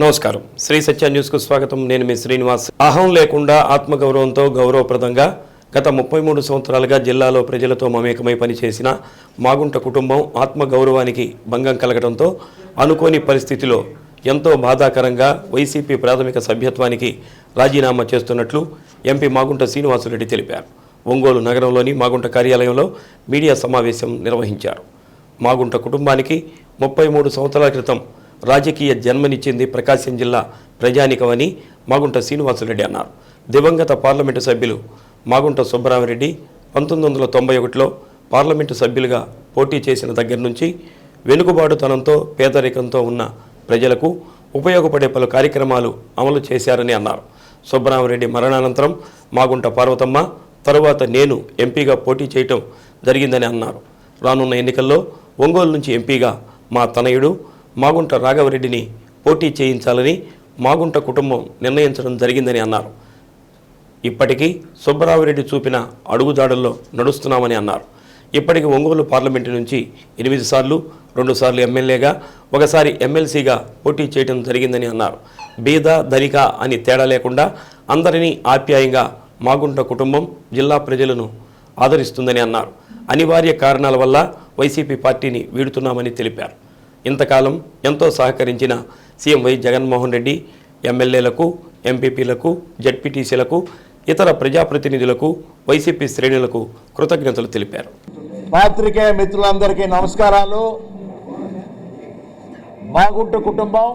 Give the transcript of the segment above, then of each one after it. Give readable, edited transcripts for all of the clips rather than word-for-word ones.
నమస్కారం. శ్రీ సత్య న్యూస్కు స్వాగతం. నేను మీ శ్రీనివాస్. అహం లేకుండా ఆత్మగౌరవంతో గౌరవప్రదంగా గత 33 సంవత్సరాలుగా జిల్లాలో ప్రజలతో మమేకమై పనిచేసిన మాగుంట కుటుంబం ఆత్మగౌరవానికి భంగం కలగడంతో అనుకోని పరిస్థితిలో ఎంతో బాధాకరంగా వైసీపీ ప్రాథమిక సభ్యత్వానికి రాజీనామా చేస్తున్నట్లు ఎంపీ మాగుంట శ్రీనివాసురెడ్డి తెలిపారు. ఒంగోలు నగరంలోని మాగుంట కార్యాలయంలో మీడియా సమావేశం నిర్వహించారు. మాగుంట కుటుంబానికి 33 సంవత్సరాల క్రితం రాజకీయ జన్మనిచ్చింది ప్రకాశం జిల్లా ప్రజానికమని మాగుంట శ్రీనివాసురెడ్డి అన్నారు. దివంగత పార్లమెంటు సభ్యులు మాగుంట సుబ్బరామరెడ్డి 1991లో పార్లమెంటు సభ్యులుగా పోటీ చేసిన దగ్గర నుంచి వెనుకబాటుతనంతో పేదరికంతో ఉన్న ప్రజలకు ఉపయోగపడే పలు కార్యక్రమాలు అమలు చేశారని అన్నారు. సుబ్బరామరెడ్డి మరణానంతరం మాగుంట పార్వతమ్మ తరువాత నేను ఎంపీగా పోటీ చేయటం జరిగిందని అన్నారు. రానున్న ఎన్నికల్లో ఒంగోలు నుంచి ఎంపీగా మా తనయుడు మాగుంట రాఘవరెడ్డిని పోటీ చేయించాలని మాగుంట కుటుంబం నిర్ణయించడం జరిగిందని అన్నారు. ఇప్పటికీ సుబ్బరామరెడ్డి చూపిన అడుగుజాడల్లో నడుస్తున్నామని అన్నారు. ఇప్పటికి ఒంగోలు పార్లమెంటు నుంచి 8 సార్లు 2 సార్లు ఎమ్మెల్యేగా ఒకసారి ఎమ్మెల్సీగా పోటీ చేయడం జరిగిందని అన్నారు. బీద ధనిక అని తేడా లేకుండా అందరినీ ఆప్యాయంగా మాగుంట కుటుంబం జిల్లా ప్రజలను ఆదరిస్తుందని అన్నారు. అనివార్య కారణాల వల్ల వైసీపీ పార్టీని వీడుతున్నామని తెలిపారు. ఇంతకాలం ఎంతో సహకరించిన సీఎం వై జగన్మోహన్ రెడ్డి ఎమ్మెల్యేలకు, ఎంపీపీలకు, జడ్పీటీసీలకు, ఇతర ప్రజాప్రతినిధులకు, వైసీపీ శ్రేణులకు కృతజ్ఞతలు తెలిపారు. పాత్రికేయ మిత్రులందరికీ నమస్కారాలు. మాగుంట కుటుంబం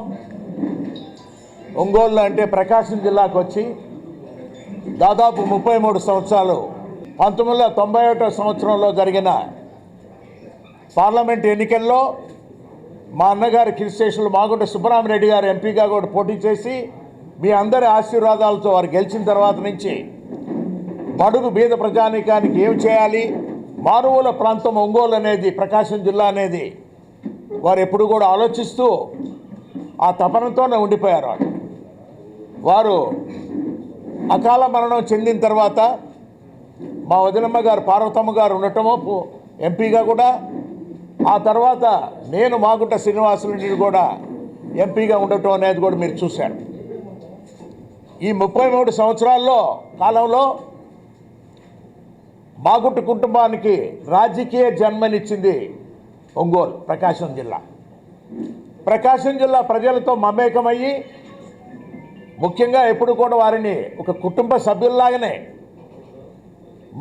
ఒంగోలు అంటే ప్రకాశం జిల్లాకు వచ్చి దాదాపు 33 సంవత్సరాలు 1991 సంవత్సరంలో జరిగిన పార్లమెంట్ ఎన్నికల్లో మా అన్నగారి కిరిశేషులు మాగుంట సుబ్బరామరెడ్డి గారు ఎంపీగా కూడా పోటీ చేసి మీ అందరి ఆశీర్వాదాలతో వారు గెలిచిన తర్వాత నుంచి బడుగు బీద ప్రజానీకానికి ఏం చేయాలి, మారుమూల ప్రాంతం ఒంగోలు అనేది ప్రకాశం జిల్లా అనేది వారు ఎప్పుడు కూడా ఆలోచిస్తూ ఆ తపనతోనే ఉండిపోయారు. వారు అకాల మరణం చెందిన తర్వాత మా వదినమ్మ గారు పార్వతమ్మ గారు ఉండటము ఎంపీగా కూడా, ఆ తర్వాత నేను మాగుంట శ్రీనివాసురెడ్డి కూడా ఎంపీగా ఉండటం అనేది కూడా మీరు చూశారు. ఈ 33 సంవత్సరాల్లో కాలంలో మాగుంట కుటుంబానికి రాజకీయ జన్మనిచ్చింది ఒంగోలు ప్రకాశం జిల్లా. ప్రకాశం జిల్లా ప్రజలతో మమేకమయ్యి ముఖ్యంగా ఎప్పుడు కూడా వారిని ఒక కుటుంబ సభ్యుల్లాగానే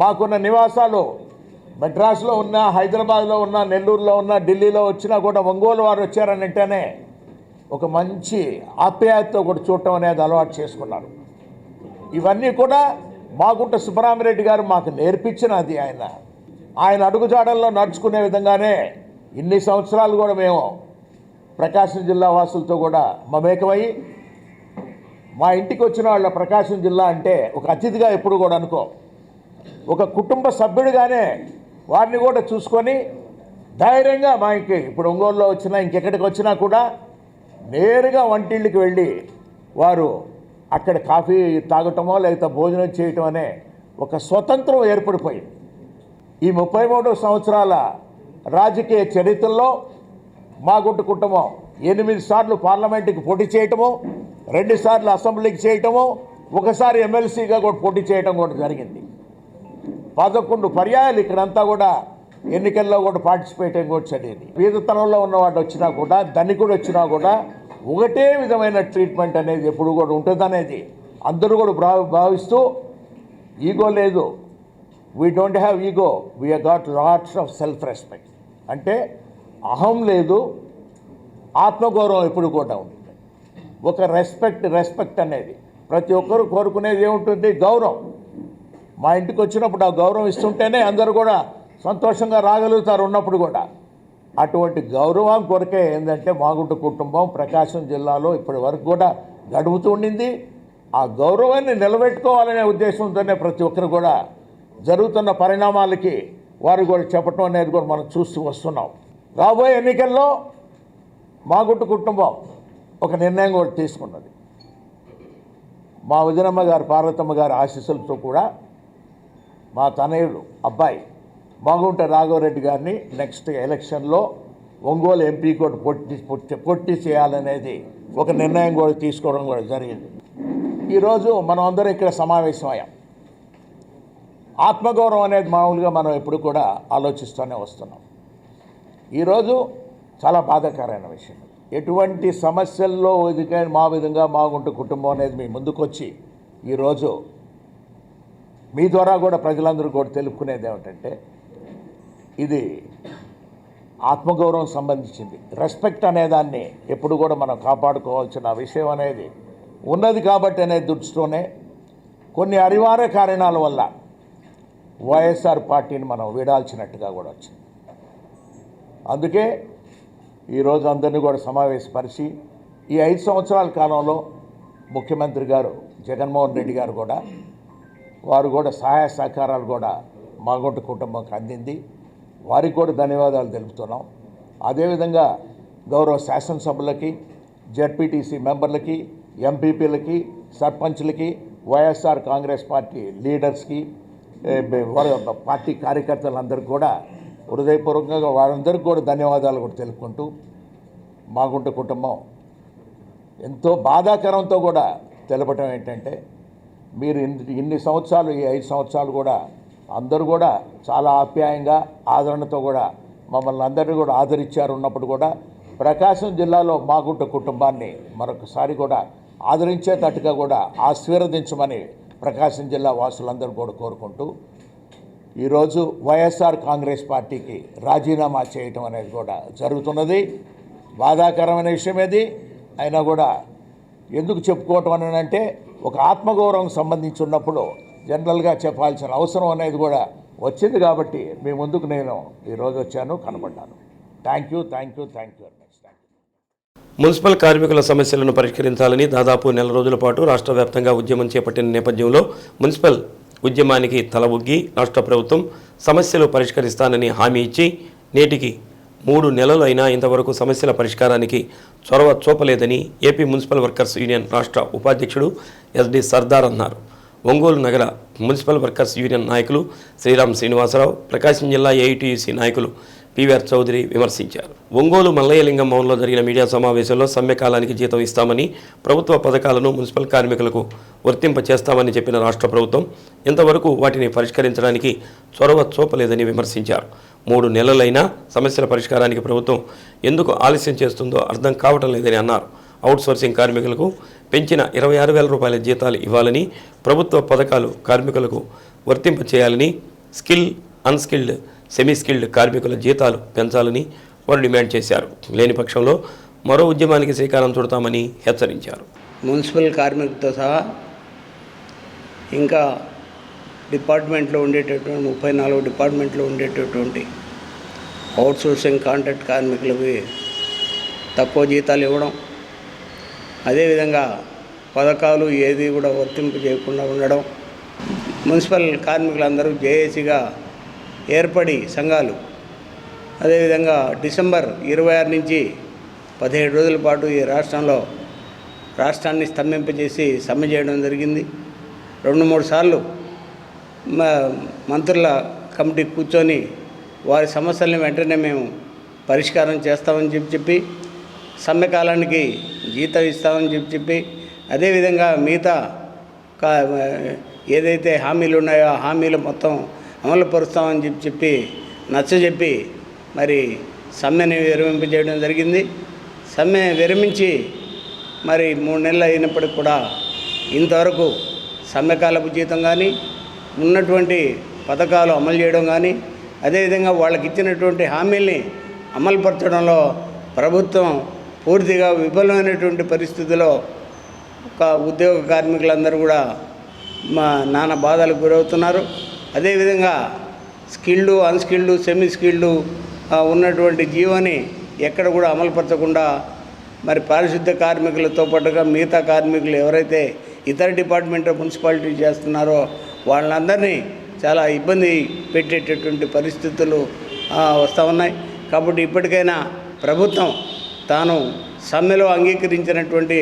మాకున్న నివాసాలు మద్రాసులో ఉన్న, హైదరాబాద్లో ఉన్న, నెల్లూరులో ఉన్న, ఢిల్లీలో వచ్చినా కూడా ఒంగోలు వారు వచ్చారనంటేనే ఒక మంచి ఆప్యాయతతో కూడా చూడటం అనేది అలవాటు చేసుకున్నారు. ఇవన్నీ కూడా మాగుంట సుబ్బరామరెడ్డి గారు మాకు నేర్పించినది. ఆయన అడుగుజాడల్లో నడుచుకునే విధంగానే ఇన్ని సంవత్సరాలు కూడా మేము ప్రకాశం జిల్లా వాసులతో కూడా మమేకమై మా ఇంటికి వచ్చిన వాళ్ళ ప్రకాశం జిల్లా అంటే ఒక అతిథిగా ఎప్పుడు కూడా అనుకో, ఒక కుటుంబ సభ్యుడిగానే వారిని కూడా చూసుకొని ధైర్యంగా మాకి ఇప్పుడు ఒంగోలులో వచ్చినా ఇంకెక్కడికి వచ్చినా కూడా నేరుగా వంటిళ్ళకి వెళ్ళి వారు అక్కడ కాఫీ తాగటమో లేకపోతే భోజనం చేయటం అనే ఒక స్వతంత్రం ఏర్పడిపోయింది. ఈ 33 సంవత్సరాల రాజకీయ చరిత్రలో మాగుంట కుటుంబం 8 సార్లు పార్లమెంటుకి పోటీ చేయటము, 2 సార్లు అసెంబ్లీకి చేయటము, ఒకసారి ఎమ్మెల్సీగా కూడా పోటీ చేయటం కూడా జరిగింది. 11 పర్యాయాలు ఇక్కడంతా కూడా ఎన్నికల్లో కూడా పార్టిసిపేట్ కూడా జరిగింది. పేదతనంలో ఉన్నవాడు వచ్చినా కూడా, ధనికుడు వచ్చినా కూడా ఒకటే విధమైన ట్రీట్మెంట్ అనేది ఎప్పుడు కూడా ఉంటుందనేది అందరూ కూడా భావిస్తూ, ఈగో లేదు, we don't have ego, we got lots of self respect. అంటే అహం లేదు, ఆత్మగౌరవం ఎప్పుడు కూడా ఉంటుంది. ఒక రెస్పెక్ట్ అనేది ప్రతి ఒక్కరు కోరుకునేది ఏముంటుంది, గౌరవం. మా ఇంటికి వచ్చినప్పుడు ఆ గౌరవం ఇస్తుంటేనే అందరూ కూడా సంతోషంగా రాగలుగుతారు ఉన్నప్పుడు కూడా. అటువంటి గౌరవం కొరకే ఏంటంటే మాగుంట కుటుంబం ప్రకాశం జిల్లాలో ఇప్పటి వరకు కూడా గడుపుతూ ఉండింది. ఆ గౌరవాన్ని నిలబెట్టుకోవాలనే ఉద్దేశంతోనే ప్రతి ఒక్కరు కూడా జరుగుతున్న పరిణామాలకి వారు కూడా చెప్పటం అనేది కూడా మనం చూస్తూ వస్తున్నాం. రాబోయే ఎన్నికల్లో మాగుంట కుటుంబం ఒక నిర్ణయం కూడా తీసుకున్నది. మా వదినమ్మ గారు పార్వతమ్మ గారి ఆశీస్సులతో కూడా మా తనయుడు అబ్బాయి మాగుంట రాఘవరెడ్డి గారిని నెక్స్ట్ ఎలక్షన్లో ఒంగోలు ఎంపీ కూడా పొట్టి చేయాలనేది ఒక నిర్ణయం కూడా తీసుకోవడం కూడా జరిగింది. ఈరోజు మనం అందరం ఇక్కడ సమావేశమయ్యాం. ఆత్మగౌరవం అనేది మామూలుగా మనం ఎప్పుడు కూడా ఆలోచిస్తూనే వస్తున్నాం. ఈరోజు చాలా బాధాకరమైన విషయం. ఎటువంటి సమస్యల్లో మా విధంగా మాగుంట కుటుంబం అనేది మీ ముందుకొచ్చి ఈరోజు మీ ద్వారా కూడా ప్రజలందరూ కూడా తెలుపుకునేది ఏమిటంటే, ఇది ఆత్మగౌరవం సంబంధించింది. రెస్పెక్ట్ అనేదాన్ని ఎప్పుడు కూడా మనం కాపాడుకోవాల్సిన విషయం అనేది ఉన్నది కాబట్టి అనే దృష్టితోనే కొన్ని అనివార్య కారణాల వల్ల వైఎస్ఆర్ పార్టీని మనం వీడాల్సినట్టుగా కూడా వచ్చింది. అందుకే ఈరోజు అందరినీ కూడా సమావేశపరిచి ఈ 5 సంవత్సరాల కాలంలో ముఖ్యమంత్రి గారు జగన్మోహన్ రెడ్డి గారు కూడా వారు కూడా సహాయ సహకారాలు కూడా మాగుంట కుటుంబంకి అందింది. వారికి కూడా ధన్యవాదాలు తెలుపుతున్నాం. అదేవిధంగా గౌరవ శాసనసభ్యులకి, జడ్పీటీసీ మెంబర్లకి, ఎంపీపీలకి, సర్పంచ్లకి, వైఎస్ఆర్ కాంగ్రెస్ పార్టీ లీడర్స్కి, పార్టీ కార్యకర్తలందరికీ కూడా హృదయపూర్వకంగా వారందరికీ కూడా ధన్యవాదాలు కూడా తెలుపుకుంటూ, మాగుంట కుటుంబం ఎంతో బాధాకరంతో కూడా తెలపటం ఏంటంటే, మీరు ఇన్ని సంవత్సరాలు ఈ 5 సంవత్సరాలు కూడా అందరూ కూడా చాలా ఆప్యాయంగా ఆదరణతో కూడా మమ్మల్ని అందరినీ కూడా ఆదరించారు. ఉన్నప్పుడు కూడా ప్రకాశం జిల్లాలో మాగుంట కుటుంబాన్ని మరొకసారి కూడా ఆదరించేటట్టుగా కూడా ఆశీర్వదించమని ప్రకాశం జిల్లా వాసులందరూ కూడా కోరుకుంటూ, ఈరోజు వైఎస్ఆర్ కాంగ్రెస్ పార్టీకి రాజీనామా చేయటం అనేది కూడా జరుగుతున్నది. బాధాకరమైన విషయం ఇది. అయినా కూడా ఎందుకు చెప్పుకోవటం అని అంటే, ఒక ఆత్మగౌరవం సంబంధించి ఉన్నప్పుడు జనరల్గా చెప్పాల్సిన అవసరం అనేది కూడా వచ్చింది. కాబట్టి మీ ముందుకు నేను ఈరోజు వచ్చాను, కనబడ్డాను. Thank you very much. Municipal కార్మికుల సమస్యలను పరిష్కరించాలని దాదాపు నెల రోజుల పాటు రాష్ట్ర వ్యాప్తంగా ఉద్యమం చేపట్టిన నేపథ్యంలో మున్సిపల్ ఉద్యమానికి తల ఒగ్గి రాష్ట్ర ప్రభుత్వం సమస్యలు పరిష్కరిస్తానని హామీ ఇచ్చి నేటికి 3 నెలలు అయినా ఇంతవరకు సమస్యల పరిష్కారానికి చొరవ చూపలేదని ఏపీ మున్సిపల్ వర్కర్స్ యూనియన్ రాష్ట్ర ఉపాధ్యక్షుడు ఎస్డి సర్దార్ అన్నారు. ఒంగోలు నగర మున్సిపల్ వర్కర్స్ యూనియన్ నాయకులు శ్రీరామ్ శ్రీనివాసరావు, ప్రకాశం జిల్లా ఏఐటీయూసీ నాయకులు పివిఆర్ చౌదరి విమర్శించారు. ఒంగోలు మల్లయ్యలింగం భవన్లో జరిగిన మీడియా సమావేశంలో సమ్మెకాలానికి జీతం ఇస్తామని, ప్రభుత్వ పథకాలను మున్సిపల్ కార్మికులకు వర్తింప చేస్తామని చెప్పిన రాష్ట్ర ప్రభుత్వం ఇంతవరకు వాటిని పరిష్కరించడానికి చొరవ చూపలేదని విమర్శించారు. 3 నెలలైనా సమస్యల పరిష్కారానికి ప్రభుత్వం ఎందుకు ఆలస్యం చేస్తుందో అర్థం కావటం లేదని అన్నారు. అవుట్సోర్సింగ్ కార్మికులకు పెంచిన 26,000 రూపాయల జీతాలు ఇవ్వాలని, ప్రభుత్వ పథకాలు కార్మికులకు వర్తింప చేయాలని, స్కిల్, అన్స్కిల్డ్, సెమీ స్కిల్డ్ కార్మికుల జీతాలు పెంచాలని వారు డిమాండ్ చేశారు. లేని పక్షంలో మరో ఉద్యమానికి శ్రీకారం చుడతామని హెచ్చరించారు. మున్సిపల్ కార్మికులతో సహా ఇంకా డిపార్ట్మెంట్లో ఉండేటటువంటి 34 డిపార్ట్మెంట్లో ఉండేటటువంటి అవుట్సోర్సింగ్ కాంట్రాక్ట్ కార్మికులకి తక్కువ జీతాలు ఇవ్వడం, అదేవిధంగా పథకాలు ఏది కూడా వర్తింపు చేయకుండా ఉండడం, మున్సిపల్ కార్మికులందరూ జేఏసీగా ఏర్పడి సంఘాలు అదేవిధంగా డిసెంబర్ 26 నుంచి 17 రోజుల పాటు ఈ రాష్ట్రాన్ని స్తంభింపజేసి సమ్మె చేయడం జరిగింది. 2-3 సార్లు మంత్రుల కమిటీ కూర్చొని వారి సమస్యలను వెంటనే మేము పరిష్కారం చేస్తామని చెప్పి సమ్మె కాలానికి జీతం ఇస్తామని చెప్పి అదేవిధంగా మిగతా ఏదైతే హామీలు ఉన్నాయో ఆ హామీలు మొత్తం అమలు పరుస్తామని చెప్పి నచ్చజెప్పి మరి సమ్మెని విరమింపజేయడం జరిగింది. సమ్మె విరమించి మరి 3 నెలలు అయినప్పటికి కూడా ఇంతవరకు సమ్మెకాలపు జీతం కానీ ఉన్నటువంటి పథకాలు అమలు చేయడం కానీ అదేవిధంగా వాళ్ళకి ఇచ్చినటువంటి హామీల్ని అమలుపరచడంలో ప్రభుత్వం పూర్తిగా విఫలమైనటువంటి పరిస్థితిలో ఉద్యోగ కార్మికులందరూ కూడా నానా బాధలకు గురవుతున్నారు. అదేవిధంగా స్కిల్డ్, అన్స్కిల్డ్, సెమీ స్కిల్డ్ ఉన్నటువంటి జీవోని ఎక్కడ కూడా అమలుపరచకుండా మరి పారిశుద్ధ్య కార్మికులతో పాటుగా మిగతా కార్మికులు ఎవరైతే ఇతర డిపార్ట్మెంట్ మున్సిపాలిటీ చేస్తున్నారో వాళ్ళందరినీ చాలా ఇబ్బంది పెట్టేటటువంటి పరిస్థితులు వస్తూ ఉన్నాయి. కాబట్టి ఇప్పటికైనా ప్రభుత్వం తాను సమ్మెలో అంగీకరించినటువంటి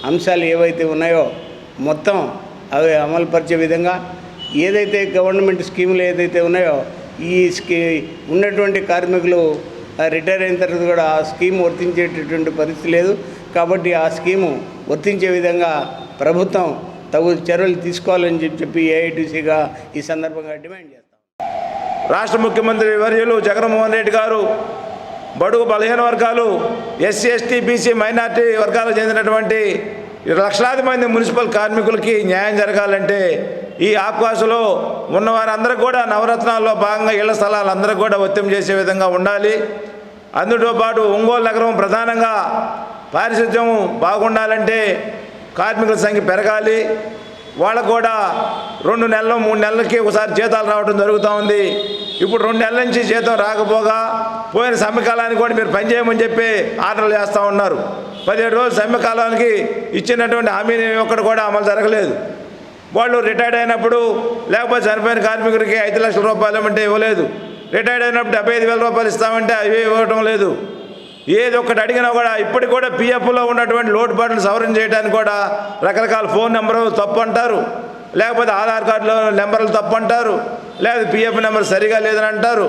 అంశాలు ఏవైతే ఉన్నాయో మొత్తం అవి అమలుపరిచే విధంగా ఏదైతే గవర్నమెంట్ స్కీములు ఏదైతే ఉన్నాయో ఉన్నటువంటి కార్మికులు రిటైర్ అయిన తర్వాత కూడా ఆ స్కీమ్ వర్తించేటటువంటి పరిస్థితి లేదు. కాబట్టి ఆ స్కీము వర్తించే విధంగా ప్రభుత్వం తగు చర్యలు తీసుకోవాలని చెప్పి ఏఐటీసీగా ఈ సందర్భంగా డిమాండ్ చేస్తాం. రాష్ట్ర ముఖ్యమంత్రి వర్యులు జగన్మోహన్ రెడ్డి గారు బడుగు బలహీన వర్గాలు, ఎస్సీ ఎస్టీ బీసీ మైనార్టీ వర్గాలకు చెందినటువంటి లక్షలాది మంది మున్సిపల్ కార్మికులకి న్యాయం జరగాలంటే ఈ ఆప్కాసులో ఉన్నవారందరూ కూడా నవరత్నాల్లో భాగంగా ఇళ్ల స్థలాలు అందరూ కూడా ఒత్తిడి చేసే విధంగా ఉండాలి. అందుతో పాటు ఒంగోలు నగరం ప్రధానంగా పారిశుద్ధ్యం బాగుండాలంటే కార్మికుల సంఖ్య పెరగాలి. వాళ్ళకు కూడా 2 నెలలు 3 నెలలకి ఒకసారి జీతాలు రావడం జరుగుతూ ఉంది. ఇప్పుడు 2 నెలల నుంచి జీతం రాకపోగా పోయిన సమ్మెకాలానికి కూడా మీరు పనిచేయమని చెప్పి ఆర్డర్లు చేస్తూ ఉన్నారు. 17 రోజులు సమ్మెకాలానికి ఇచ్చినటువంటి హామీని ఒక్కటి కూడా అమలు జరగలేదు. వాళ్ళు రిటైర్డ్ అయినప్పుడు లేకపోతే చనిపోయిన కార్మికుడికి 5 లక్షల రూపాయలు ఇవ్వమంటే ఇవ్వలేదు. రిటైర్డ్ అయినప్పుడు 75,000 రూపాయలు ఇస్తామంటే అవి ఇవ్వటం లేదు. ఏది ఒక్కటి అడిగినా కూడా ఇప్పటికి కూడా పిఎఫ్లో ఉన్నటువంటి లోటుపాట్లు సవరణ చేయడానికి కూడా రకరకాల ఫోన్ నెంబరు తప్పు అంటారు, లేకపోతే ఆధార్ కార్డులో నెంబర్లు తప్పు అంటారు, లేకపోతే పిఎఫ్ నెంబర్ సరిగా లేదని అంటారు.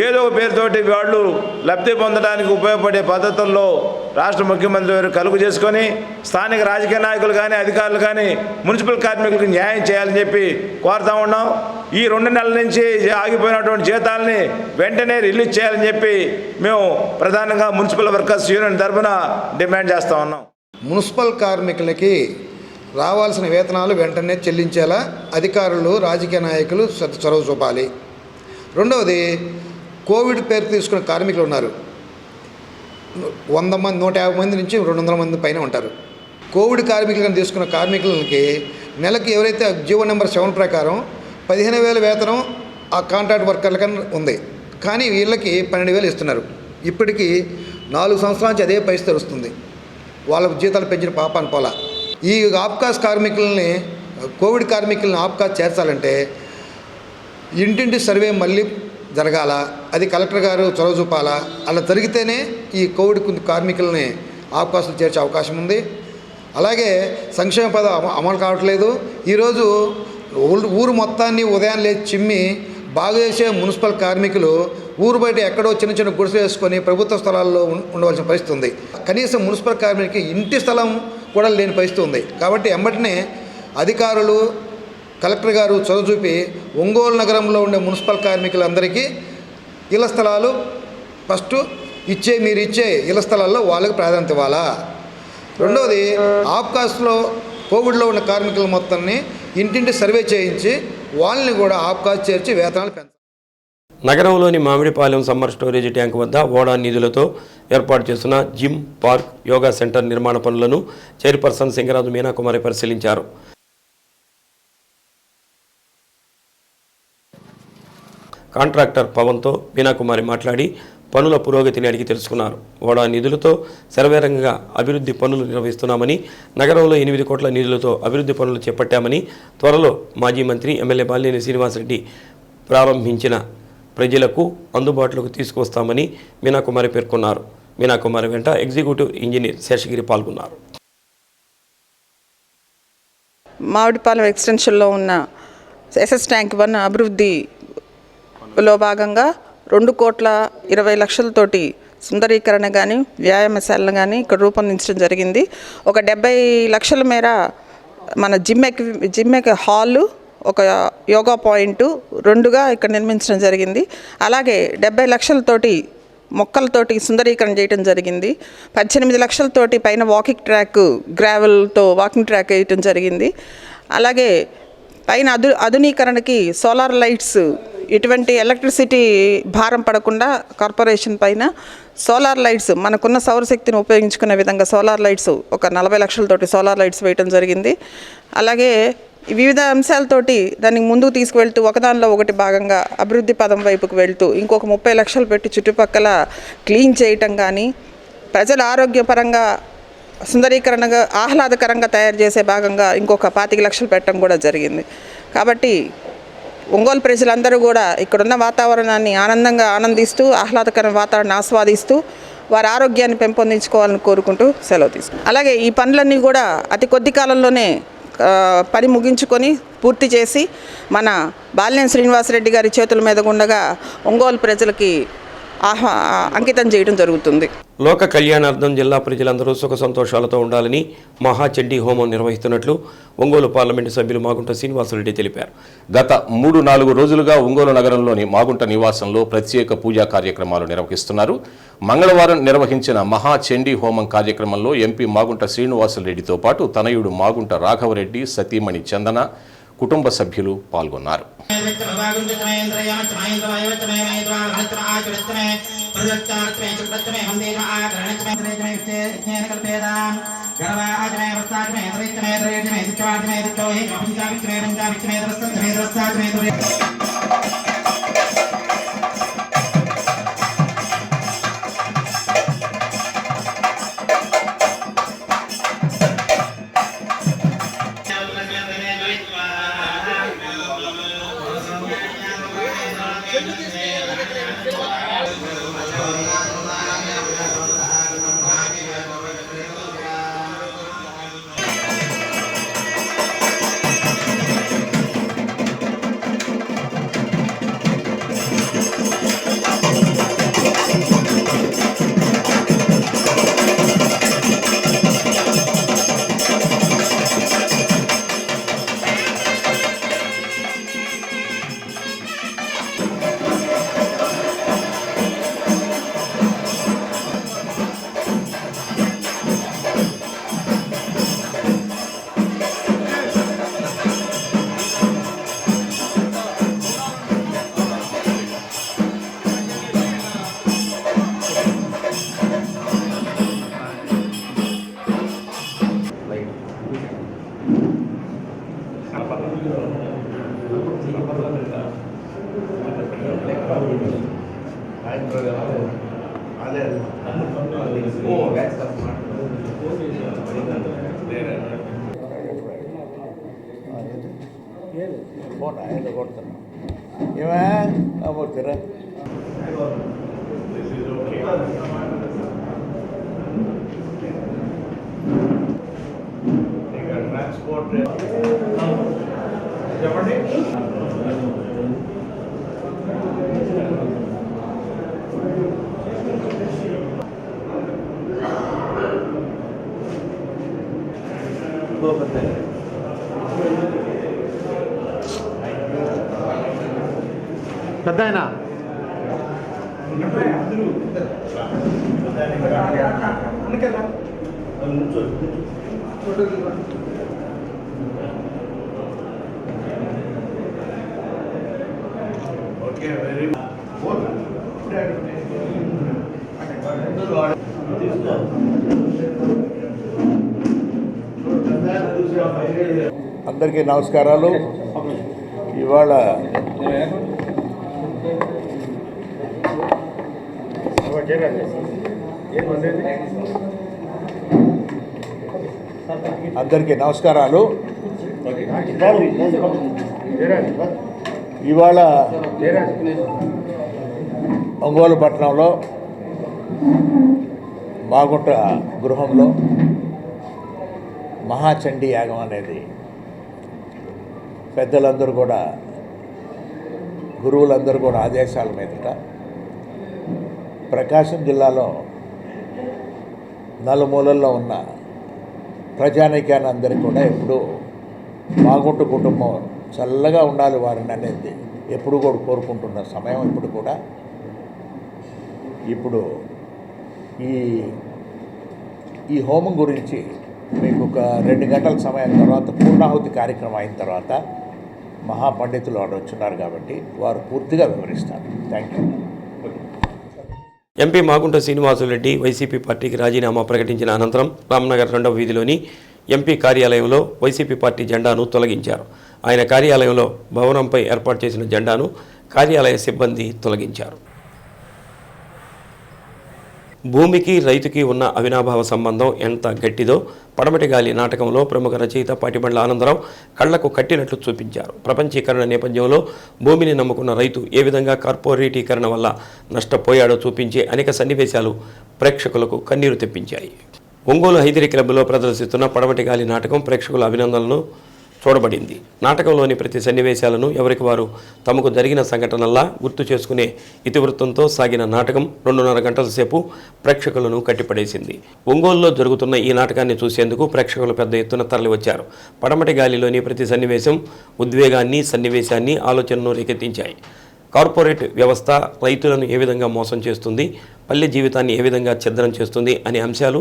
ఏదో ఒక పేరుతోటి వాళ్ళు లబ్ధి పొందడానికి ఉపయోగపడే పద్ధతుల్లో రాష్ట్ర ముఖ్యమంత్రి గారు కలుగు చేసుకొని స్థానిక రాజకీయ నాయకులు కానీ అధికారులు కానీ మున్సిపల్ కార్మికులకు న్యాయం చేయాలని చెప్పి కోరుతా ఉన్నాం. ఈ 2 నెలల నుంచి ఆగిపోయినటువంటి జీతాలని వెంటనే రిలీజ్ చేయాలని చెప్పి మేము ప్రధానంగా మున్సిపల్ వర్కర్స్ యూనియన్ తరఫున డిమాండ్ చేస్తూ ఉన్నాం. మున్సిపల్ కార్మికులకి రావాల్సిన వేతనాలు వెంటనే చెల్లించేలా అధికారులు, రాజకీయ నాయకులు చొరవ చూపాలి. రెండవది, కోవిడ్ పేరు తీసుకున్న కార్మికులు ఉన్నారు. 100 మంది 150 మంది నుంచి 200 మంది పైన ఉంటారు. కోవిడ్ కార్మికులను తీసుకున్న కార్మికులకి నెలకి ఎవరైతే జీవో నెంబర్ 7 ప్రకారం 15,000 వేతనం ఆ కాంట్రాక్ట్ వర్కర్లకన్నా ఉంది. కానీ వీళ్ళకి 12,000 ఇస్తున్నారు. ఇప్పటికీ 4 సంవత్సరాల నుంచి అదే పరిస్థితి వస్తుంది. వాళ్ళ జీతాలు పెంచిన పాపాన్ని పోలా. ఈ ఆప్కాస్ కార్మికులని, కోవిడ్ కార్మికులను ఆప్కాస్ చేర్చాలంటే ఇంటింటి సర్వే మళ్ళీ జరగాల. అది కలెక్టర్ గారు చొరవ చూపాలా. అలా జరిగితేనే ఈ కోవిడ్ కార్మికులని ఆప్కాసులు చేర్చే అవకాశం ఉంది. అలాగే సంక్షేమ పథకం అమలు కావట్లేదు. ఈరోజు ఊరు మొత్తాన్ని ఉదయం లేచి చిమ్మి బాగు చేసే మున్సిపల్ కార్మికులు ఊరు బయట ఎక్కడో చిన్న చిన్న గుడిసెలు వేసుకొని ప్రభుత్వ స్థలాల్లో ఉండవలసిన పరిస్థితి ఉంది. కనీసం మున్సిపల్ కార్మికులకి ఇంటి స్థలం కూడా లేని పరిస్థితి ఉంది. కాబట్టి వెంబటనే అధికారులు, కలెక్టర్ గారు చొరవ చూపి ఒంగోలు నగరంలో ఉండే మున్సిపల్ కార్మికులందరికీ ఇళ్ల స్థలాలు ఫస్ట్ మీరు ఇచ్చే ఇళ్ల స్థలాల్లో వాళ్ళకి ప్రాధాన్యత ఇవ్వాలా. రెండవది, ఆప్కాస్లో కోవిడ్లో ఉన్న కార్మికుల మొత్తాన్ని ఇంటింటి సర్వే చేయించి వాళ్ళని కూడా ఆప్కాస్ చేర్చి వేతనాలు పెంచాలి. నగరంలోని మామిడిపాలెం సమ్మర్ స్టోరేజ్ ట్యాంక్ వద్ద ఓడా నిధులతో ఏర్పాటు చేస్తున్న జిమ్, పార్క్, యోగా సెంటర్ నిర్మాణ పనులను చైర్పర్సన్ సింగరాజు మీనాకుమారి పరిశీలించారు. కాంట్రాక్టర్ పవన్తో మీనాకుమారి మాట్లాడి పనుల పురోగతిని అడిగి తెలుసుకున్నారు. ఓడా నిధులతో శరవేగంగా అభివృద్ధి పనులు నిర్వహిస్తున్నామని, నగరంలో 8 కోట్ల నిధులతో అభివృద్ధి పనులు చేపట్టామని, త్వరలో మాజీ మంత్రి ఎమ్మెల్యే బాలినేని శ్రీనివాసరెడ్డి ప్రారంభించిన ప్రజలకు అందుబాటులోకి తీసుకువస్తామని మీనాకుమారి పేర్కొన్నారు. మీనాకుమారి వెంట ఎగ్జిక్యూటివ్ ఇంజనీర్ శేషగిరి పాల్గొన్నారు. మామిడిపాలెం ఎక్స్టెన్షన్లో ఉన్న ఎస్ఎస్ ట్యాంక్ 1 అభివృద్ధిలో భాగంగా 2,20,00,000తోటి సుందరీకరణ కానీ వ్యాయామశాలను కానీ ఇక్కడ రూపొందించడం జరిగింది. ఒక 70 లక్షల మేర మన జిమ్ హాలు, ఒక యోగా పాయింట్ 2గా ఇక్కడ నిర్మించడం జరిగింది. అలాగే 70 లక్షలతోటి మొక్కలతోటి సుందరీకరణ చేయడం జరిగింది. 18 లక్షలతోటి పైన వాకింగ్ ట్రాక్, గ్రావెల్తో వాకింగ్ ట్రాక్ వేయటం జరిగింది. అలాగే పైన ఆధునీకరణకి సోలార్ లైట్స్, ఎటువంటి ఎలక్ట్రిసిటీ భారం పడకుండా కార్పొరేషన్ పైన సోలార్ లైట్స్, మనకున్న సౌరశక్తిని ఉపయోగించుకునే విధంగా సోలార్ లైట్స్ ఒక 40 లక్షలతోటి సోలార్ లైట్స్ వేయటం జరిగింది. అలాగే వివిధ అంశాలతోటి దాన్ని ముందుకు తీసుకువెళ్తూ ఒకదానిలో ఒకటి భాగంగా అభివృద్ధి పదం వైపుకు వెళ్తూ ఇంకొక 30 లక్షలు పెట్టి చుట్టుపక్కల క్లీన్ చేయటం కానీ, ప్రజల ఆరోగ్యపరంగా సుందరీకరణగా ఆహ్లాదకరంగా తయారు చేసే భాగంగా ఇంకొక 25 లక్షలు పెట్టడం కూడా జరిగింది. కాబట్టి ఒంగోలు ప్రజలందరూ కూడా ఇక్కడున్న వాతావరణాన్ని ఆనందిస్తూ ఆహ్లాదకర వాతావరణాన్ని ఆస్వాదిస్తూ వారి ఆరోగ్యాన్ని పెంపొందించుకోవాలని కోరుకుంటూ సెలవు తీసుకుంటాం. అలాగే ఈ పనులన్నీ కూడా అతి కొద్ది కాలంలోనే పని ముగించుకొని పూర్తి చేసి మన బాలినేని శ్రీనివాసరెడ్డి గారి చేతుల మీద ఉండగా ఒంగోలు ప్రజలకి అంకితం చేయడం జరుగుతుంది. లోక కళ్యాణార్థం జిల్లా ప్రజలందరూ సుఖ సంతోషాలతో ఉండాలని మహాచండీ హోమం నిర్వహిస్తున్నట్లు ఒంగోలు పార్లమెంటు సభ్యులు మాగుంట శ్రీనివాసరెడ్డి తెలిపారు. గత 3-4 రోజులుగా ఒంగోలు నగరంలోని మాగుంట నివాసంలో ప్రత్యేక పూజా కార్యక్రమాలు నిర్వహిస్తున్నారు. మంగళవారం నిర్వహించిన మహాచండీ హోమం కార్యక్రమంలో ఎంపీ మాగుంట శ్రీనివాసరెడ్డితో పాటు తనయుడు మాగుంట రాఘవరెడ్డి, సతీమణి చందన, కుటుంబ సభ్యులు పాల్గొన్నారు. పెద్దాయనా అందరికీ నమస్కారాలు. ఇవాళ అందరికీ నమస్కారాలు. ఇవాళ ఒంగోలు పట్టణంలో మాగుంట గృహంలో మహాచండీ యాగం అనేది పెద్దలందరూ కూడా, గురువులందరూ కూడా ఆదేశాల మీదట ప్రకాశం జిల్లాలో నలుమూలల్లో ఉన్న ప్రజానీకాన్ని అందరికీ కూడా ఎప్పుడూ మాగుంట కుటుంబం చల్లగా ఉండాలి వారిని అనేది ఎప్పుడు కూడా కోరుకుంటున్న సమయం ఇప్పుడు ఈ హోమం గురించి మీకు ఒక 2 గంటల సమయం తర్వాత పూర్ణాహుతి కార్యక్రమం అయిన తర్వాత మహాపండితులు వాడు వచ్చున్నారు కాబట్టి వారు పూర్తిగా వివరిస్తారు. Thank you. MP Magunta Srinivasa Reddy YCP పార్టీకి రాజీనామా ప్రకటించిన అనంతరం రామ్నగర్ 2వ వీధిలోని ఎంపీ కార్యాలయంలో వైసీపీ పార్టీ జెండాను తొలగించారు. ఆయన కార్యాలయంలో భవనంపై ఏర్పాటు చేసిన జెండాను కార్యాలయ సిబ్బంది తొలగించారు. భూమికి రైతుకి ఉన్న అవినాభావ సంబంధం ఎంత గట్టిదో పడమటి గాలి నాటకంలో ప్రముఖ రచయిత పాటిబండ్ల ఆనందరావు కళ్లకు కట్టినట్లు చూపించారు. ప్రపంచీకరణ నేపథ్యంలో భూమిని నమ్ముకున్న రైతు ఏ విధంగా కార్పొరేటీకరణ వల్ల నష్టపోయాడో చూపించే అనేక సన్నివేశాలు ప్రేక్షకులకు కన్నీరు తెప్పించాయి. ఒంగోలు హైదరీ క్లబ్లో ప్రదర్శిస్తున్న పడమటి గాలి నాటకం ప్రేక్షకుల అభినందనలను చూడబడింది. నాటకంలోని ప్రతి సన్నివేశాలను ఎవరికి వారు తమకు జరిగిన సంఘటనల్లా గుర్తు చేసుకునే ఇతివృత్తంతో సాగిన నాటకం 2.5 గంటల సేపు ప్రేక్షకులను కట్టిపడేసింది. ఒంగోలులో జరుగుతున్న ఈ నాటకాన్ని చూసేందుకు ప్రేక్షకులు పెద్ద ఎత్తున తరలివచ్చారు. పడమటి గాలిలోని ప్రతి సన్నివేశం ఉద్వేగాన్ని, సన్నివేశాన్ని, ఆలోచనను రేకెత్తించాయి. కార్పొరేట్ వ్యవస్థ రైతులను ఏ విధంగా మోసం చేస్తుంది, పల్లె జీవితాన్ని ఏ విధంగా ఛిద్రం చేస్తుంది అనే అంశాలు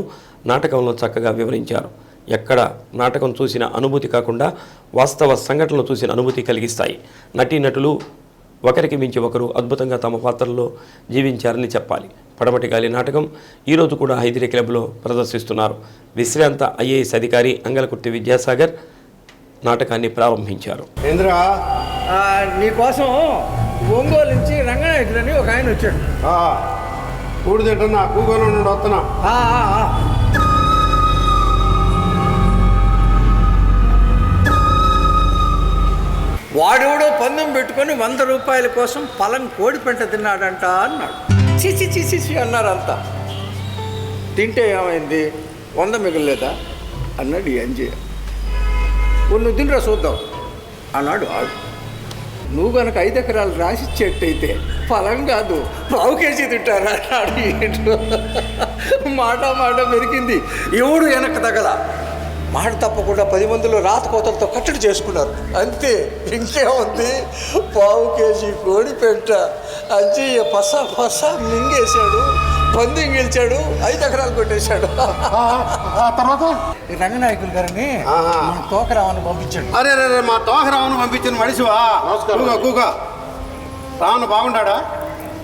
నాటకంలో చక్కగా వివరించారు. ఎక్కడ నాటకం చూసిన అనుభూతి కాకుండా వాస్తవ సంఘటనలు చూసిన అనుభూతి కలిగిస్తాయి. నటీనటులు ఒకరికి మించి ఒకరు అద్భుతంగా తమ పాత్రల్లో జీవించారని చెప్పాలి. పడమటి గాలి నాటకం ఈరోజు కూడా హైదరీ క్లబ్లో ప్రదర్శిస్తున్నారు. విశ్రాంత ఐఏఎస్ అధికారి అంగలకుర్తి విద్యాసాగర్ నాటకాన్ని ప్రారంభించారు. నీకోసం ఒంగోలు నుంచి రంగనాయకులని ఒక ఆయన వచ్చాడు. కూడి తింటున్నా, కూగోలు వస్తున్నా. వాడెవడో పందెం పెట్టుకొని 100 రూపాయల కోసం పొలం కోడి పెంట తిన్నాడంట అన్నాడు. చిచి చిచి అన్నారు అంతా. తింటే ఏమైంది, 100 మిగలలేదా అన్నాడు ఎంజయ్య. నువ్వు తినరా చూద్దాం అన్నాడు ఆడు. నువ్వు కనుక 5 ఎకరాలు రాసిచ్చేట్టయితే పొలం కాదు పావు కేజీ తింటారా అన్నాడు. ఏంటో మాట పెరిగింది. ఎవడు వెనక తగల మాట తప్పకుండా 10 మందిలో రాత కోతలతో కట్టడి చేసుకున్నారు. అంతే, ఇంకేముంది. పావు కేజీ కోడి పెంట అంజయ్య పస మింగేశాడు, పందెం గెలిచాడు, 5 ఎకరాలు కొట్టేశాడు. తర్వాత రంగనాయకులు గారిని తోకరావుని పంపించాడు. అరే మా తోకరావును పంపించిన మనిషివా? కూగా రావును బాగుండాడా?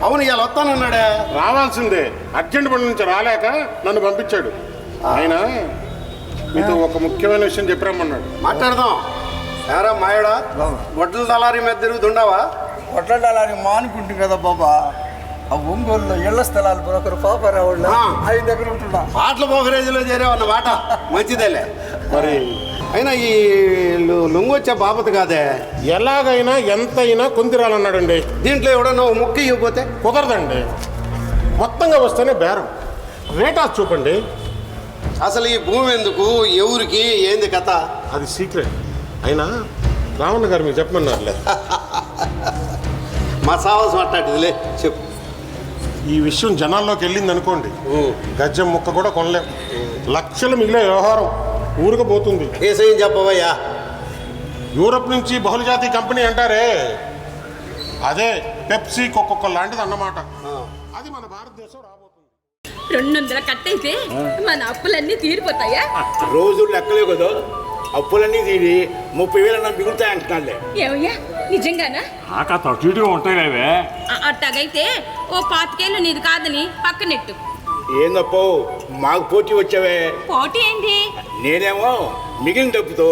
అవును, ఇవాళ వస్తానన్నాడే. రావాల్సిందే, అర్జెంట్ పని నుంచి రాలేక నన్ను పంపించాడు. ఆయన మీతో ఒక ముఖ్యమైన విషయం చెప్పరమ్మన్నాడు. మాట్లాడదాం. ఎవరా మాయడా? గొడ్డల దళారి మీద తిరుగుతుండవా? గొడ్డల దళారి మానుకుంటుంది కదా బాబా. ఆ ఒంగోలులో ఇళ్ల స్థలాలు బ్రోకరు పాపారావు 5 దగ్గర ఉంటున్నా. పాటల పోకరేజీలో చేరేవన్న మాట మంచిదేలే. మరి అయినా ఈ లొంగొచ్చే బాబత్ కాదే. ఎలాగైనా ఎంతైనా కొందిరాలన్నాడండి. దీంట్లో ఎవడన్నా ముక్క ఇవ్వకపోతే కుదరదండి. మొత్తంగా వస్తేనే బేరం. రేటా చూపండి. అసలు ఈ భూమి ఎందుకు, ఎవరికి, ఏంది కథ? అది సీక్రెట్. అయినా రావణ గారు మీకు చెప్పమన్నారులే. మా సావాసం మాట్లాడేదిలే, చెప్పు. ఈ విషయం జనాల్లోకి వెళ్ళింది అనుకోండి, గజ్జం ముక్క కూడా కొనలేం. లక్షలు మిగిలే వ్యవహారం ఊరుకుపోతుంది. కేసయ్యం చెప్పవయ్యా. యూరప్ నుంచి బహుళజాతి కంపెనీ అంటారే, అదే పెప్సీ కోకోకోలా లాంటిది అన్నమాట. అది మన భారతదేశం రాబోతుంది. 200 కట్టయితే మన అప్పులన్నీ తీరిపోతాయా? రోజు లెక్కలే కదా, అప్పులన్నీ తీరి 30,000 మిగులుతాయి అంటున్నాలే. ఏమయ్యా, నిజంగానా? ఉంటాయివే. అట్టగైతే ఓ 25,000 నీది కాదని పక్కనెట్టు. ఏందప్పో మాకు పోటీ వచ్చావే? పోటీ ఏంటి? నేనేమో మిగిలిన డబ్బుతో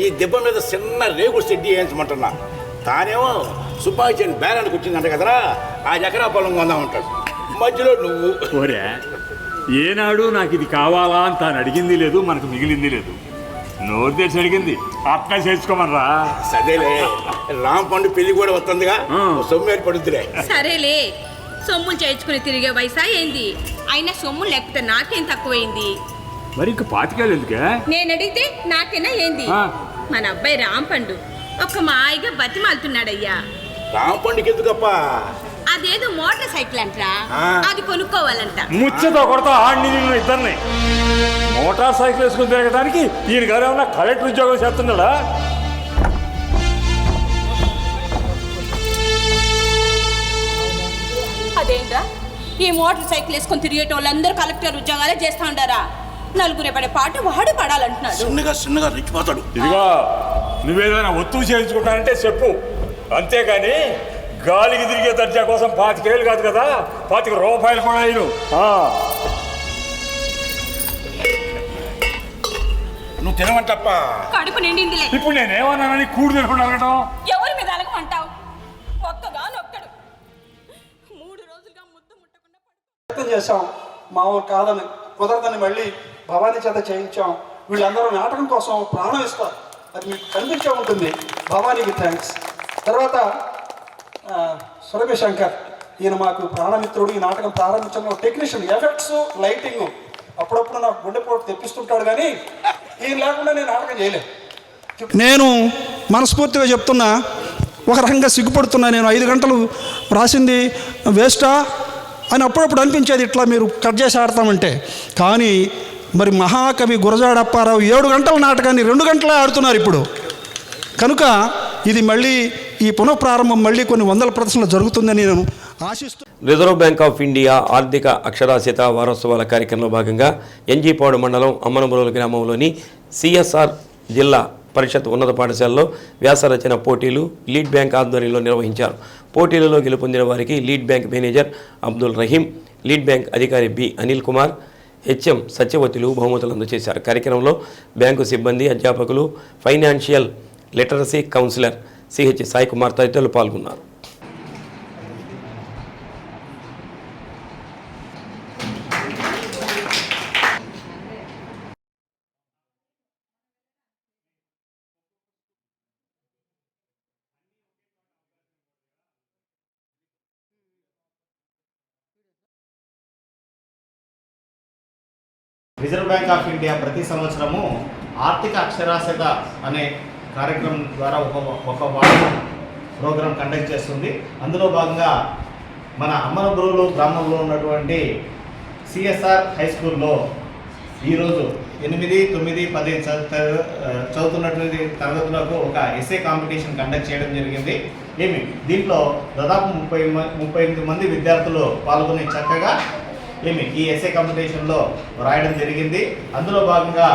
ఈ దెబ్బ మీద చిన్న రేగు సెడ్డి వేయించమంటున్నా. తానేమో సుబ్బాయి చెంది బేరానికి వచ్చిందంట కదరా, 5 ఎకరా పొలం కొందామంటాడు. మధ్యలో నువ్వు. ఓరే, ఏనాడు నాకు ఇది కావాలా అని తాను అడిగింది లేదు, మనకు మిగిలింది లేదు. నోరు తెరిచి అడిగింది, అట్లా చేసుకోమనరా. సరేలే, రాంపండు పెళ్లి కూడా వస్తుందిగా, సొమ్ము ఏర్పడుతులే. సరేలే, సొమ్ములు చేయించుకుని తిరిగే వయసా ఏంది? అయినా సొమ్ములు లేకపోతే నాకేం తక్కువైంది? మరి ఇంక 25,000 ఎందుకే? నేను అడిగితే నాకేనా ఏంది? మన అబ్బాయి రాంపండు ఒక మాయిగా బతిమాలుతున్నాడయ్యా. రాంపండుకి ఎందుకప్ప? అదేదో మోటార్ సైకిల్ అంటరా, అది కొనుక్కోవాలంట. ముచ్చతో కొడతా ఆడిని ఇద్దరిని. మోటార్ సైకిల్ వేసుకుని తిరగడానికి ఈయన గారు ఏమన్నా కలెక్టర్ ఉద్యోగం చేస్తున్నాడా? అదేంట్రా, ఈ మోటార్ సైకిల్ వేసుకొని తిరిగేట వాళ్ళందరూ కలెక్టర్ ఉద్యోగాలే చేస్తా ఉంటారా? నలుగురే పడే పాటు వాడు పడాలంటున్నాడు. చిన్నగా రెచ్చిపోతాడు. ఇదిగో, నువ్వేదైనా ఒత్తువు చేయించుకుంటానంటే చెప్పు, అంతేగాని గాలికి తిరిగే దర్జా కోసం 25,000 కాదు కదా, 25 రూపాయలు కూడా అయిను. నువ్వు తినమంటప్ప. కడుపు నిండిందిలే. ఇప్పుడు నేనేమన్నానని కూడు తినకుండా అడగటం? ఎవరి మీద అలగమంటావు? ఒక్కగానొక్కడు 3 రోజులుగా ముద్దు ముట్టకుండా ప్రయత్నం చేశాం. మా ఊరు కాదని కుదరదని మళ్ళీ భవానీ చేత చేయించాం. వీళ్ళందరూ నాటకం కోసం ప్రాణం ఇస్తారు. అది మీకు కనిపించే ఉంటుంది. భవానీకి థ్యాంక్స్. తర్వాత సురభి శంకర్, ఈయన మాకు ప్రాణమిత్రుడు. ఈ నాటకం ప్రారంభించడంలో టెక్నీషియన్, ఎఫెక్ట్స్, లైటింగ్ అప్పుడప్పుడు నాకు గుండెపోటు తెప్పిస్తుంటాడు. కానీ ఈయన లేకుండా నేను నాటకం చేయలేదు. నేను మనస్ఫూర్తిగా చెప్తున్నా, ఒక రకంగా సిగ్గుపడుతున్నా. నేను 5 గంటలు రాసింది వేస్టా అని అప్పుడప్పుడు అనిపించేది, ఇట్లా మీరు కట్ చేసి ఆడతామంటే. కానీ మరి మహాకవి గురజాడ అప్పారావు 7 గంటల నాటకాన్ని 2 గంటలే ఆడుతున్నారు ఇప్పుడు. కనుక ఇది మళ్ళీ ఈ పునఃప్రారంభం మళ్ళీ కొన్ని వందల ప్రదర్శనలు జరుగుతుందని నేను ఆశిస్తూ. రిజర్వ్ బ్యాంక్ ఆఫ్ ఇండియా ఆర్థిక అక్షరాస్యత వారోత్సవాల కార్యక్రమంలో భాగంగా ఎన్జీపాడు మండలం అమ్మనబురోలు గ్రామంలోని సిఎస్ఆర్ జిల్లా పరిషత్ ఉన్నత పాఠశాలలో వ్యాసరచన పోటీలు లీడ్ బ్యాంక్ ఆధ్వర్యంలో నిర్వహించారు. పోటీలలో గెలుపొందిన వారికి lead bank manager Abdul Rahim, lead bank అధికారి బి అనిల్ కుమార్, హెచ్ఎం సత్యవతులు బహుమతులు అందజేశారు. కార్యక్రమంలో బ్యాంకు సిబ్బంది, అధ్యాపకులు, financial literacy counsellor CH Sai Kumar తదితరులు పాల్గొన్నారు. రిజర్వ్ బ్యాంక్ ఆఫ్ ఇండియా ప్రతి సంవత్సరము ఆర్థిక అక్షరాస్యత అనే కార్యక్రమం ద్వారా ఒక వారం ప్రోగ్రాం కండక్ట్ చేస్తుంది. అందులో భాగంగా మన అమ్మనబురులు గ్రామంలో ఉన్నటువంటి సిఎస్ఆర్ హై స్కూల్లో ఈరోజు 8, 9, 10 చదువుతున్నటువంటి తరగతులకు ఒక ఎస్ఏ కాంపిటీషన్ కండక్ట్ చేయడం జరిగింది. దీంట్లో దాదాపు 38 మంది విద్యార్థులు పాల్గొని చక్కగా ఈ ఎస్ఏ కాంపిటీషన్లో రాయడం జరిగింది. అందులో భాగంగా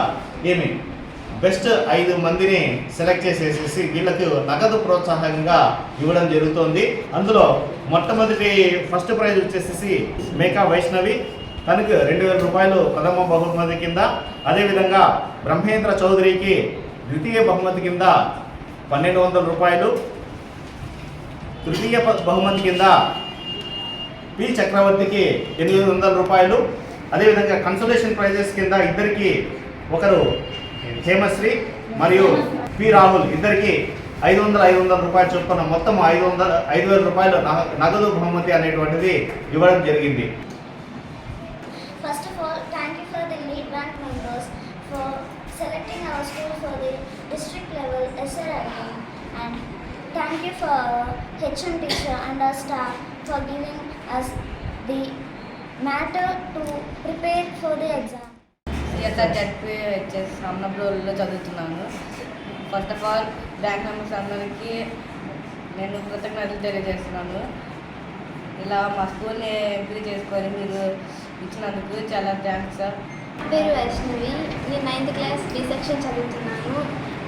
బెస్ట్ 5 మందిని సెలెక్ట్ చేసేసి వీళ్ళకు నగదు ప్రోత్సాహంగా ఇవ్వడం జరుగుతోంది. అందులో మొట్టమొదటి ఫస్ట్ ప్రైజ్ వచ్చేసి మేకా వైష్ణవి, తనకు 2000 రూపాయలు ప్రథమ బహుమతి కింద. అదేవిధంగా బ్రహ్మేంద్ర చౌదరికి ద్వితీయ బహుమతి కింద 1200 రూపాయలు, తృతీయ బహుమతి కింద పి చక్రవర్తికి 800 రూపాయలు. అదేవిధంగా కన్సోలేషన్ ప్రైజెస్ కింద ఇద్దరికి, ఒకరు హేమశ్రీ మరియు పి రాహుల్, ఇద్దరికి 500 రూపాయలు చొప్పున మొత్తం 5000 రూపాయలు నగదు బహుమతి అనేటువంటిది ఇవ్వడం జరిగింది. First of all, thank you for the lead bank members for selecting our school for the district level essay writing, and thank you for our HM teacher and our staff for giving us the matter to prepare for the exam. CSR ZPHS అమ్మనబురోలులో చదువుతున్నాను. First of all bank members అందరికీ నేను కృతజ్ఞతలు తెలియజేస్తున్నాను. ఇలా మా స్కూల్ని ఎంపిక చేసుకొని మీరు ఇచ్చినందుకు చాలా థ్యాంక్స్ సార్. పేరు వైష్ణవి, నేను 9th క్లాస్ బి సెక్షన్ చదువుతున్నాను.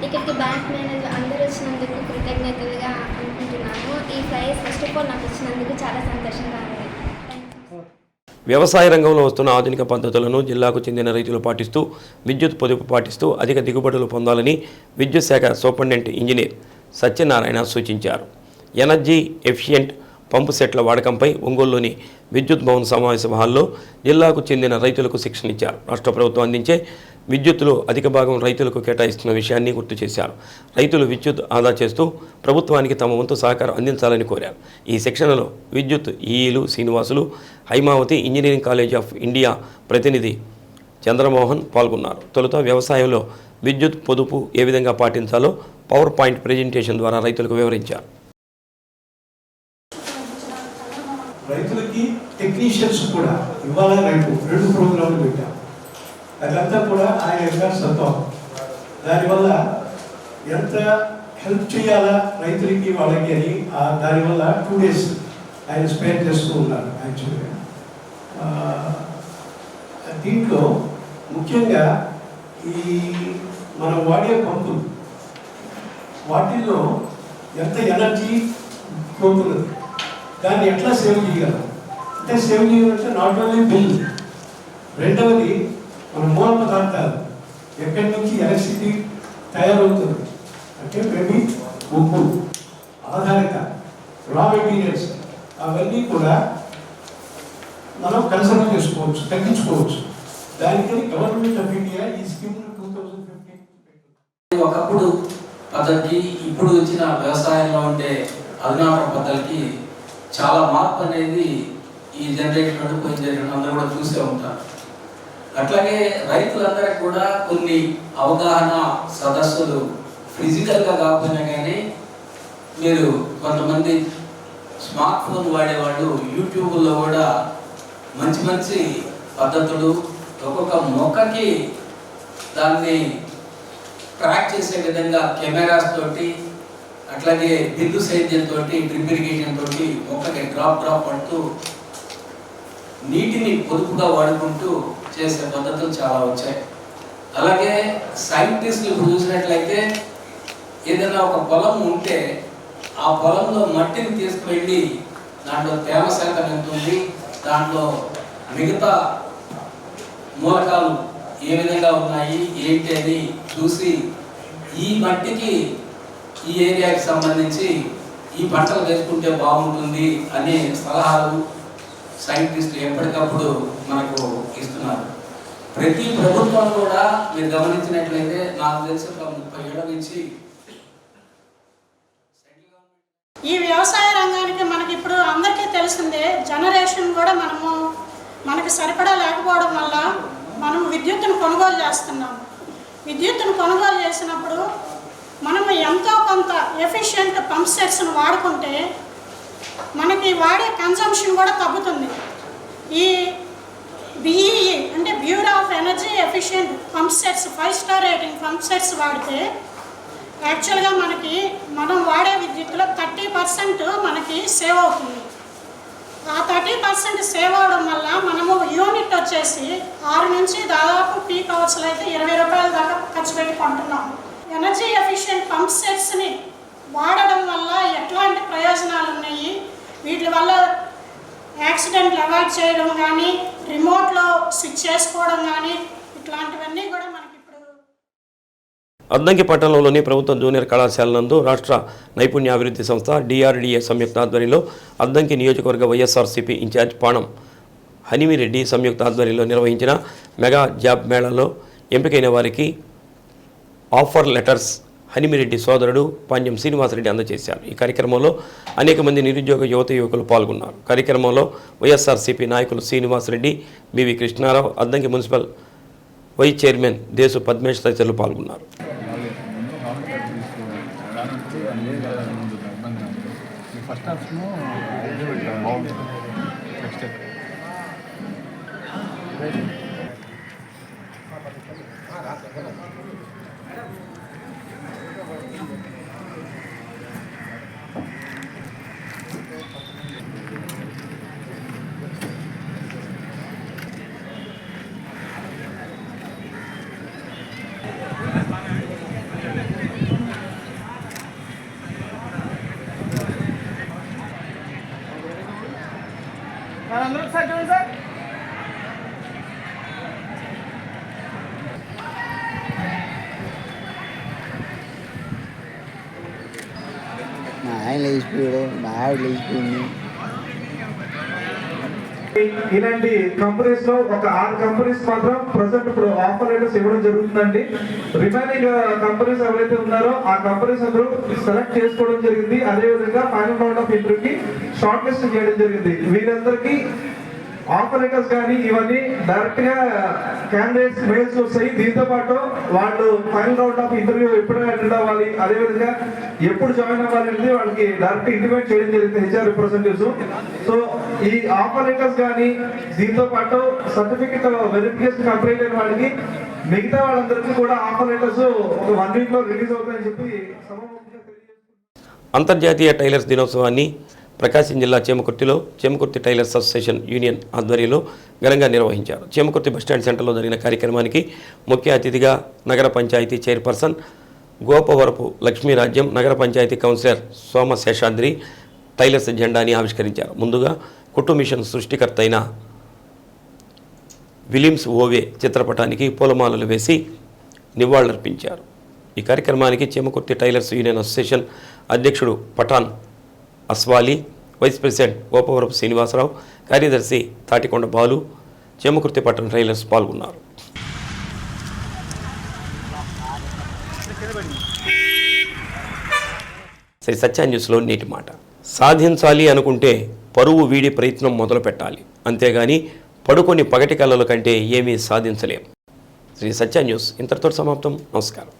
ఇక్కడికి బ్యాంక్ మేనేజర్ అందరూ వచ్చినందుకు కృతజ్ఞతలుగా అనుకుంటున్నాను. ఈ ప్రైజ్ ఫస్ట్ ఆఫ్ ఆల్ నాకు ఇచ్చినందుకు చాలా సంతోషంగా ఉంది. వ్యవసాయ రంగంలో వస్తున్న ఆధునిక పద్ధతులను జిల్లాకు చెందిన రైతులు పాటిస్తూ విద్యుత్ పొదుపు పాటిస్తూ అధిక దిగుబడులు పొందాలని విద్యుత్ శాఖ సూపరింటెండెంట్ ఇంజనీర్ సత్యనారాయణ సూచించారు. ఎనర్జీ ఎఫిషియెంట్ పంపు సెట్ల వాడకంపై ఒంగోలులోని విద్యుత్ భవన్ సమావేశ హాల్లో జిల్లాకు చెందిన రైతులకు శిక్షణ ఇచ్చారు. రాష్ట్ర ప్రభుత్వం అందించే విద్యుత్తులో అధిక భాగం రైతులకు కేటాయిస్తున్న విషయాన్ని గుర్తు చేశారు. రైతులు విద్యుత్ ఆదా చేస్తూ ప్రభుత్వానికి తమ వంతు సహకారం అందించాలని కోరారు. ఈ శిక్షణలో విద్యుత్ ఈఈలు Srinivasulu, Haimavathi engineering college of India ప్రతినిధి చంద్రమోహన్ పాల్గొన్నారు. తొలుత వ్యవసాయంలో విద్యుత్ పొదుపు ఏ విధంగా పాటించాలో పవర్ పాయింట్ ప్రెజెంటేషన్ ద్వారా రైతులకు వివరించారు. రైతులకి టెక్నీషియన్స్ కూడా ఇవాళ రేపు 2 ప్రోగ్రాంలు పెట్టాం. అదంతా కూడా ఆయన యొక్క సొంతం. దానివల్ల ఎంత హెల్ప్ చేయాలా రైతులకి వాళ్ళకి అని దానివల్ల 2 days ఆయన స్పెండ్ చేస్తూ ఉన్నారు. యాక్చువల్గా దీంట్లో ముఖ్యంగా ఈ మనం వాడే పంపులు వాటిల్లో ఎంత ఎనర్జీ పోతున్నది, దాన్ని ఎట్లా సేవ్ చేయగలం అంటే సేవ్ చేయాలంటే నాట్ ఓన్లీ బిల్, రెండవది మన మూల పదార్థాలు ఎక్కడి నుంచి ఎలక్ట్రిసిటీ తయారవుతుంది అంటే మేబీ ఉప్పు ఆధారిత రా మెటీరియల్స్ అవన్నీ కూడా మనం కన్సర్వ్ చేసుకోవచ్చు, తగ్గించుకోవచ్చు. దానికని గవర్నమెంట్ ఆఫ్ ఇండియా ఈ స్కీమ్ 2015 ఒకప్పుడు పద్ధతికి ఇప్పుడు వచ్చిన వ్యవసాయంలో ఉండే అధునాతన పద్ధతికి చాలా మార్పు అనేది ఈ జనరేషన్ పోయిన జనరేషన్ అందరూ కూడా చూసే ఉంటారు. అట్లాగే రైతులందరికీ కూడా కొన్ని అవగాహన సదస్సులు ఫిజికల్గా కాకపోయినా కానీ మీరు కొంతమంది స్మార్ట్ ఫోన్ వాడేవాళ్ళు యూట్యూబ్లో కూడా మంచి మంచి పద్ధతులు ఒక్కొక్క మొక్కకి దాన్ని ట్రాక్ చేసే విధంగా కెమెరాస్ తోటి అట్లాగే బిందు సేద్యంతో డ్రిప్ ఇరిగేషన్ తోటి మొక్కకి డ్రాప్ పడుతూ నీటిని పొదుపుగా వాడుకుంటూ చేసే పద్ధతులు చాలా వచ్చాయి. అలాగే సైంటిస్టులు ఇప్పుడు చూసినట్లయితే ఏదైనా ఒక పొలం ఉంటే ఆ పొలంలో మట్టిని తీసుకువెళ్ళి దాంట్లో తేమ శాతం ఎంత ఉంది, దాంట్లో మిగతా మూలకాలు ఏ విధంగా ఉన్నాయి ఏంటి అని చూసి ఈ మట్టికి ఈ ఏరియాకి సంబంధించి ఈ పంటలు వేసుకుంటే బాగుంటుంది అనే సలహాలు సైంటిస్టులు ఎప్పటికప్పుడు మనకు ఇస్తున్నారు. ప్రతి ప్రభుత్వం కూడా మీరు గమనించినట్లయితే నాకు తెలిసి ఒక 30 ఏళ్ల నుంచి ఈ వ్యవసాయ రంగానికి మనకి ఇప్పుడు అందరికీ తెలిసిందే, జనరేషన్ కూడా మనకి సరిపడా లేకపోవడం వల్ల మనం విద్యుత్తును కొనుగోలు చేస్తున్నాం. విద్యుత్తును కొనుగోలు చేసినప్పుడు మనం ఎంతో కొంత ఎఫిషియెంట్ పంప్ సెట్స్ను వాడుకుంటే మనకి వాడే కన్జంప్షన్ కూడా తగ్గుతుంది. ఈ BEE అంటే bureau of energy efficient pump sets 5 star rating pump sets వాడితే యాక్చువల్గా మనం వాడే విద్యుత్తులో 30% మనకి సేవ్ అవుతుంది. ఆ 30% సేవ్ అవడం వల్ల మనము యూనిట్ వచ్చేసి 6 నుంచి దాదాపు పీక్ అవర్స్లో అయితే 20 రూపాయల దాకా ఖర్చు పెట్టి కొంటున్నాము. ఎనర్జీ ఎఫిషియెంట్ పంప్ సెట్స్ని వాడడం వల్ల ఎట్లాంటి ప్రయోజనాలు ఉన్నాయి, వీటి వల్ల యాక్సిడెంట్లు అవాయిడ్ చేయడం కానీ, రిమోట్లో స్విచ్ చేసుకోవడం కానీ, ఇట్లాంటివన్నీ కూడా మనకి అద్దంకి పట్టణంలోని ప్రభుత్వ జూనియర్ కళాశాల నందు రాష్ట్ర నైపుణ్యాభివృద్ధి సంస్థ DRDA సంయుక్త ఆధ్వర్యంలో అద్దంకి నియోజకవర్గ వైఎస్ఆర్సీపీ ఇన్ఛార్జ్ పాణం హనిమిరెడ్డి సంయుక్త ఆధ్వర్యంలో నిర్వహించిన మెగా జాబ్ మేళాలో ఎంపికైన వారికి ఆఫర్ లెటర్స్ హనిమిరెడ్డి సోదరుడు పాండ్యం శ్రీనివాసరెడ్డి అందజేశారు. ఈ కార్యక్రమంలో అనేక మంది నిరుద్యోగ యువకులు పాల్గొన్నారు. కార్యక్రమంలో వైఎస్ఆర్సీపీ నాయకులు Srinivasareddy, BV Krishnarao, Addanki municipal vice chairman Desu Padmesh తదితరులు పాల్గొన్నారు. ఫస్ట్ ఆప్షన్ బాగుంటుంది. నెక్స్ట్ ఆయన లేచిపోయాడు, మా ఆవిడ లేచిపోయింది. ఇలాంటి కంపెనీస్ లో ఒక 6 కంపెనీస్ మాత్రం ప్రజెంట్ ఇప్పుడు ఆఫర్ లెటర్స్ ఇవ్వడం జరుగుతుందండి. రిమైనింగ్ కంపెనీస్ ఎవరైతే ఉన్నారో ఆ కంపెనీస్ అందరూ సెలెక్ట్ చేసుకోవడం జరిగింది. అదే విధంగా ఫైనల్ రౌండ్ ఆఫ్ ఇంటర్వ్యూకి షార్ట్ లిస్ట్ చేయడం జరిగింది. వీరందరికీ ఆఫర్ లెటర్స్ కానీ ఇవన్నీ డైరెక్ట్ గా క్యాండిడేట్స్ మెయిల్స్ వస్తాయి. దీంతో పాటు వాళ్ళు ఫైనల్ రౌండ్ ఆఫ్ ఇంటర్వ్యూ ఎప్పుడు అటెండ్ అవ్వాలి, అదే విధంగా ఎప్పుడు జాయిన్ అవ్వాలి అనేది వాళ్ళకి డైరెక్ట్ ఇంటిమేట్ చేయడం జరిగింది HR రిప్రజెంటేటివ్స్. సో ఈ ఆఫర్ లెటర్స్ కానీ దీంతో పాటు సర్టిఫికెట్ వెరిఫికేషన్ కంప్లీట్ అయిన వాళ్ళకి మిగతా వాళ్ళందరికీ కూడా ఆఫర్ లెటర్స్ ఒక 1 వీక్ లో రిలీజ్ అవుతాయని చెప్పి అంతర్జాతీయ టైలర్స్ దినోత్సవాన్ని ప్రకాశం జిల్లా చేమకుర్తి టైలర్స్ అసోసియేషన్ యూనియన్ ఆధ్వర్యంలో ఘనంగా నిర్వహించారు. చేమకుర్తి బస్టాండ్ సెంటర్లో జరిగిన కార్యక్రమానికి ముఖ్య అతిథిగా నగర పంచాయతీ చైర్పర్సన్ గోపవరపు లక్ష్మీరాజ్యం, నగర పంచాయతీ కౌన్సిలర్ సోమశేషాద్రి టైలర్స్ జెండాని ఆవిష్కరించారు. ముందుగా కుట్టు మిషన్ సృష్టికర్త అయిన విలియమ్స్ ఓవే చిత్రపటానికి పూలమాలలు వేసి నివాళులర్పించారు. ఈ కార్యక్రమానికి చేమకుర్తి టైలర్స్ యూనియన్ అసోసియేషన్ అధ్యక్షుడు పఠాన్ అస్వాలి, వైస్ ప్రెసిడెంట్ గోపవరపు శ్రీనివాసరావు, కార్యదర్శి తాటికొండ బాలు, చేమకుర్తి పట్టణ టైలర్స్ పాల్గొన్నారు. శ్రీ సత్య న్యూస్లో నేటి మాట. సాధించాలి అనుకుంటే పరువు వీడి ప్రయత్నం మొదలు పెట్టాలి, అంతేగాని పడుకొని పగటి కళల కంటే ఏమీ సాధించలేం. శ్రీ సత్య న్యూస్ ఇంతటితో సమాప్తం. నమస్కారం.